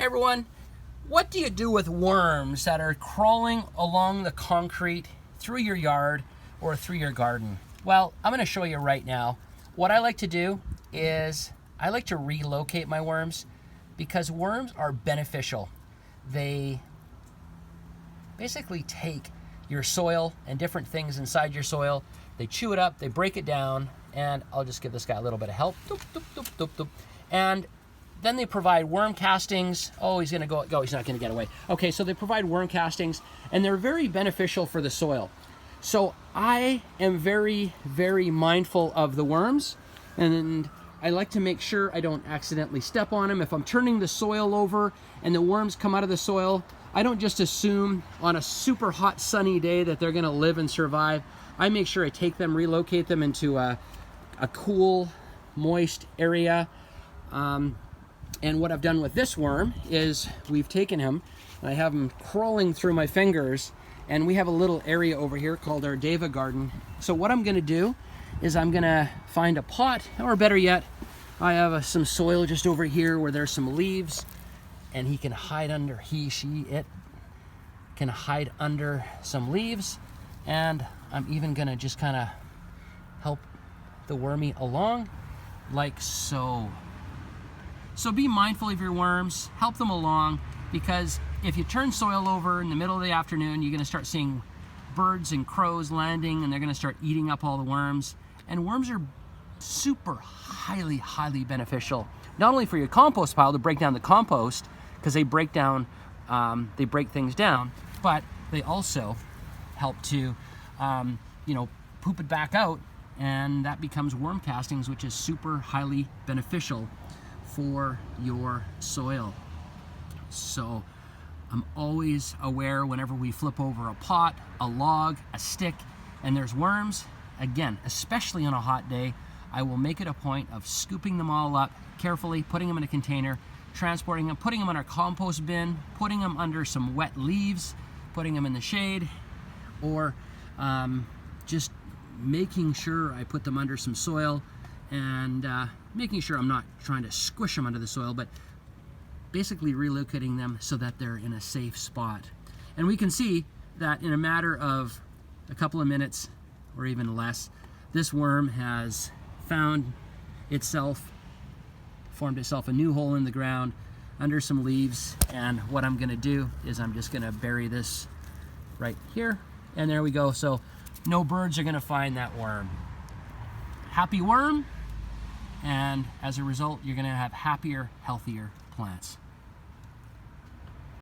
Hey everyone, what do you do with worms that are crawling along the concrete through your yard or through your garden? Well, I'm going to show you right now. What I like to do is I like to relocate my worms because worms are beneficial. They basically take your soil and different things inside your soil, they chew it up, they break it down, and I'll just give this guy a little bit of help. Doop, doop, doop, doop, doop. And then they provide worm castings. Oh, he's gonna go, he's not gonna get away. Okay, so they provide worm castings and they're very beneficial for the soil. So I am very, very mindful of the worms, and I like to make sure I don't accidentally step on them. If I'm turning the soil over and the worms come out of the soil, I don't just assume on a super hot sunny day that they're gonna live and survive. I make sure I take them, relocate them into a cool, moist area. And what I've done with this worm is we've taken him, and I have him crawling through my fingers, and we have a little area over here called our Deva garden. So what I'm gonna do is I'm gonna find a pot, or better yet, I have some soil just over here where there's some leaves, and he can hide under, it can hide under some leaves, and I'm even gonna just kind of help the wormy along, like so. So be mindful of your worms, help them along, because if you turn soil over in the middle of the afternoon, you're gonna start seeing birds and crows landing, and they're gonna start eating up all the worms. And worms are super highly, highly beneficial, not only for your compost pile to break down the compost, because they break down, they break things down, but they also help to, poop it back out, and that becomes worm castings, which is super highly beneficial for your soil. So I'm always aware whenever we flip over a pot, a log, a stick, and there's worms, again, especially on a hot day, I will make it a point of scooping them all up carefully, putting them in a container, transporting them, putting them in our compost bin, putting them under some wet leaves, putting them in the shade, or just making sure I put them under some soil, and making sure I'm not trying to squish them under the soil, but basically relocating them so that they're in a safe spot. And we can see that in a matter of a couple of minutes or even less, this worm has formed itself a new hole in the ground under some leaves. And what I'm gonna do is I'm just gonna bury this right here, and there we go. So no birds are gonna find that worm. Happy worm, and as a result, you're gonna have happier, healthier plants.